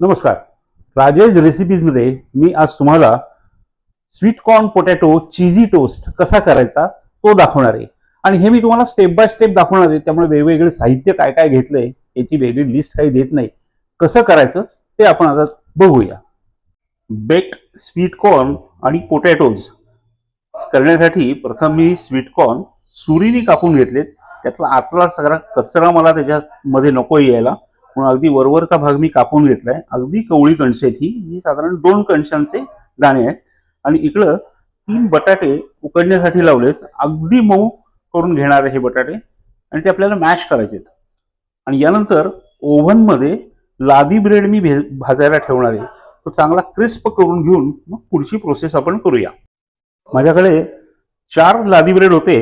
नमस्कार. राजेश रेसिपीजमध्ये मी आज तुम्हाला स्वीट कॉर्न पोटॅटो चीजी टोस्ट कसा करायचा तो दाखवणार आहे. आणि हे मी तुम्हाला स्टेप बाय स्टेप दाखवणार आहे, त्यामुळे वेगवेगळे साहित्य काय काय घेतलंय याची वेगळी लिस्ट काही देत नाही. कसं करायचं ते आपण आता बघूया. बेक्ड स्वीट कॉर्न आणि पोटॅटोज करण्यासाठी प्रथम मी स्वीट कॉर्न सुरीने कापून घेतलेत. त्यातला आतला सगळा कचरा मला त्याच्यामध्ये नको यायला, म्हणून अगदी वरवरचा भाग मी कापून घेतलाय. अगदी कवळी कणसेची ही साधारण 2 कणसांचे दाणे आहेत. आणि इकडं 3 बटाटे उकडण्यासाठी लावलेत. अगदी मऊ करून घेणार आहे हे बटाटे आणि ते आपल्याला मॅश करायचे. आणि यानंतर ओव्हन मध्ये लादी ब्रेड मी भाजायला ठेवणार आहे. तो चांगला क्रिस्प करून घेऊन मग पुढची प्रोसेस आपण करूया. माझ्याकडे 4 लादी ब्रेड होते.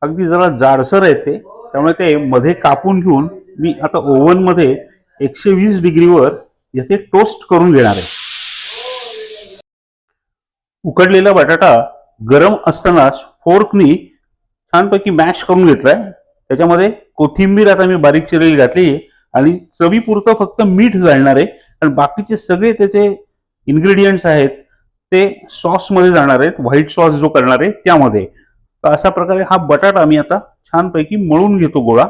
अगदी जरा जाडसर आहेत ते, त्यामुळे ते मध्ये कापून घेऊन मी आता ओव्हन मध्ये 120 डिग्रीवर याचे टोस्ट करून घेणार आहे. उकडलेला बटाटा गरम असतानाच फोर्कनी छानपैकी मॅश करून घेतलाय. त्याच्यामध्ये कोथिंबीर आता मी बारीक चिरलेली घातली आणि चवीपुरतं फक्त मीठ घालणार आहे. आणि बाकीचे सगळे त्याचे इन्ग्रेडियंट्स आहेत ते सॉस मध्ये जाणार आहेत. व्हाईट सॉस जो करणार आहे त्यामध्ये. तर अशा प्रकारे हा बटाटा मी आता छानपैकी मळून घेतो गोळा.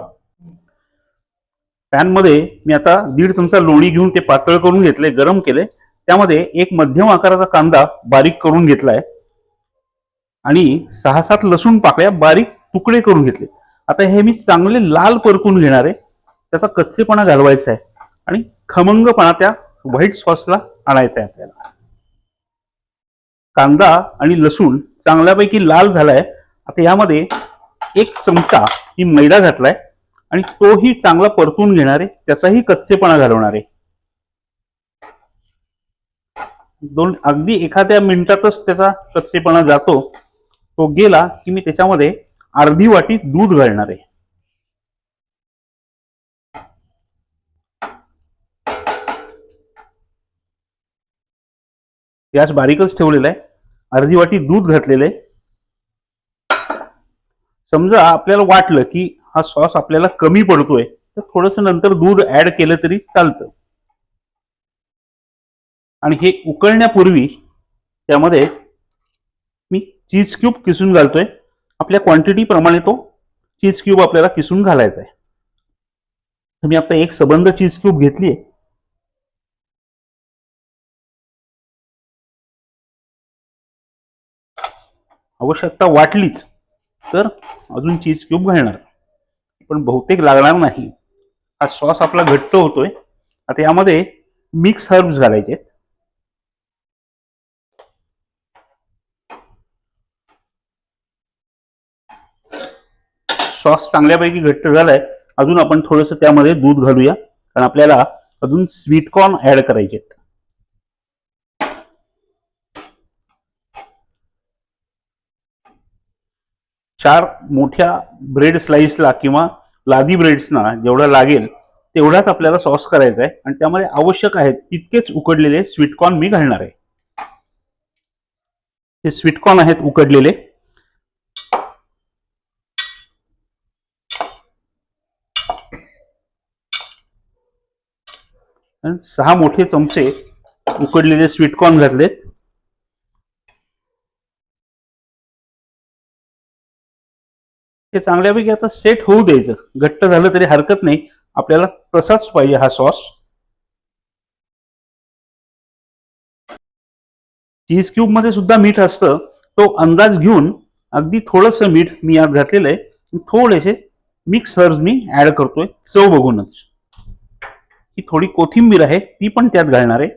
पॅन मध्ये मी आता 1.5 चमचा लोणी घेऊन ते पातळ करून घेतले, गरम केले. त्यामध्ये एक मध्यम आकाराचा कांदा बारीक करून घेतलाय आणि 6-7 लसूण पाकळ्या बारीक तुकडे करून घेतले. आता हे मी चांगले लाल परतून घेणार आहे. त्याचा कच्चेपणा घालवायचा आहे आणि खमंगपणा त्या व्हाईट सॉसला आणायचा आहे आपल्याला. कांदा आणि लसूण चांगल्यापैकी लाल झालाय. आता यामध्ये 1 चमचा मी मैदा घातलाय आणि तोही चांगला परतून घेणार आहे. त्याचाही कच्चेपणा घालवणार आहे. अगदी एखाद्या मिनिटातच त्याचा कच्चेपणा जातो. तो गेला की मी त्याच्यामध्ये अर्धी वाटी दूध घालणार आहे. गॅस बारीकच ठेवलेला आहे. अर्धी वाटी दूध घातलेलं आहे. समजा आपल्याला वाटलं की हा सॉस आपल्याला कमी पडतोय तर थोडस नंतर दूध ऍड केलं तरी चालतं. आणि हे उकळण्यापूर्वी त्यामध्ये मी चीज क्यूब किसून घालतोय. आपल्या क्वांटिटी प्रमाणे तो चीज क्यूब आपल्याला किसून घालायचा आहे. तर मी आता एक सबंध चीज क्यूब घेतली. आवश्यकता वाटलीच तर अजून चीज क्यूब घालणार, पण बहुतेक लागणार नाही. हा सॉस आपला घट्ट होतोय. आता यामध्ये मिक्स हर्ब्स घालायचे. सॉस चांगल्यापैकी घट्ट झालाय. अजून आपण थोडंसं त्यामध्ये दूध घालूया, कारण आपल्याला अजून स्वीट कॉर्न ऍड करायचे. 4 मोठ्या ब्रेड स्लाइसला किंवा लादी ब्रेड्सना जेवढा लागेल तेवढाच आपल्याला सॉस करायचा आहे. आणि त्यामध्ये आवश्यक आहेत तितकेच उकडलेले स्वीट कॉर्न मी घालणार आहे. हे स्वीट कॉर्न आहेत उकडलेले. आणि 6 मोठे चमचे उकडलेले स्वीट कॉर्न घातलेत. हे चांगल्यापैकी आता सेट होऊ द्यायचं. घट्ट झालं तरी हरकत नाही, आपल्याला तसाच पाहिजे हा सॉस. चीज क्यूब मध्ये सुद्धा मीठ असतं. तो अंदाज घेऊन अगदी थोडस मीठ मी यात घातलेलं आहे. थोडेसे मिक्स हर्ब्स मी ऍड करतोय चव बघूनच. ही थोडी कोथिंबीर आहे ती पण त्यात घालणार आहे.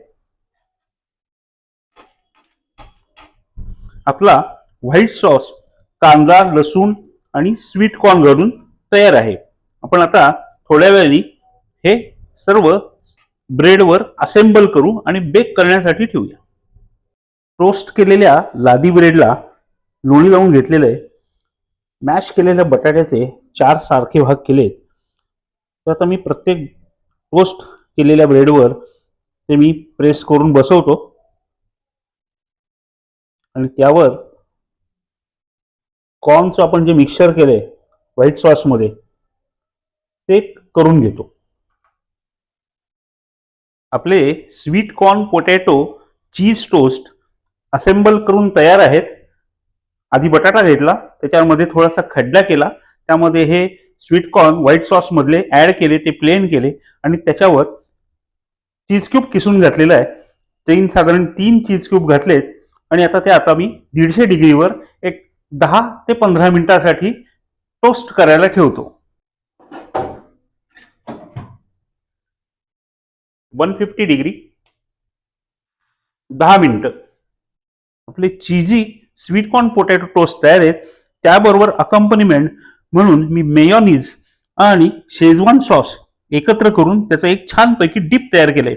आपला व्हाईट सॉस कांदा, लसूण आणि स्वीट कॉर्न घालून तयार आहे. आपण आता थोड्या वेळाने हे सर्व ब्रेडवर असेंबल करू आणि बेक करण्यासाठी ठेवूया. टोस्ट केलेल्या लादी ब्रेडला लोणी लावून घेतलेलं आहे. मॅश केलेल्या बटाट्याचे 4 सारखे भाग केलेत. तर आता मी प्रत्येक टोस्ट केलेल्या ब्रेडवर ते मी प्रेस करून बसवतो आणि त्यावर कॉर्नचं आपण जे मिक्सचर केलंय व्हाईट सॉस मध्ये ते करून घेतो. आपले स्वीट कॉर्न पोटॅटो चीज टोस्ट असेंबल करून तयार आहेत. आधी बटाटा घेतला, त्याच्यामध्ये थोडासा खड्डा केला, त्यामध्ये हे स्वीट कॉर्न व्हाईट सॉस मधले ऍड केले, ते प्लेन केले आणि त्याच्यावर चीज क्यूब किसून घातलेलं आहे. साधारण 3 चीज क्यूब घातलेत आणि आता मी 150 डिग्रीवर एक 10 ते 15 मिनिटासाठी टोस्ट करायला ठेवतो. 150 डिग्री 10 मिनिटं. आपले चीजी स्वीट कॉर्न पोटॅटो टोस्ट तयार आहेत. त्याबरोबर अकंपनिमेंट म्हणून मी मेयोनीज आणि शेजवान सॉस एकत्र करून त्याचं एक छानपैकी डिप तयार केलंय.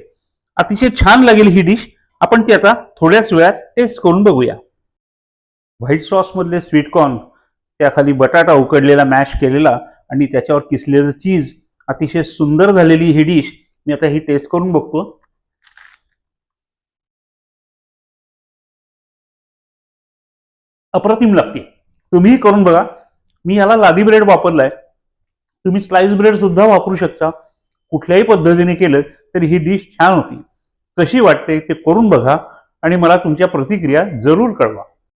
अतिशय छान लागेल ही डिश. आपण ती आता थोड्याच वेळात टेस्ट करून बघूया. व्हाईट सॉस मधले स्वीट कॉर्न, त्याखाली बटाटा उकडलेला मॅश केलेला आणि त्याच्यावर किसलेलं चीज, अतिशय सुंदर झालेली ही डिश. मी आता ही टेस्ट करून बघतो. अप्रतिम लागते. तुम्ही करून बघा. मी याला लादी ब्रेड वापरलाय. तुम्ही स्लाइस ब्रेड सुद्धा वापरू शकता. कुठल्याही पद्धतीने केलं तरी ही डिश छान होती. कशी वाटते ते करून बघा आणि मला तुमच्या प्रतिक्रिया जरूर कळवा.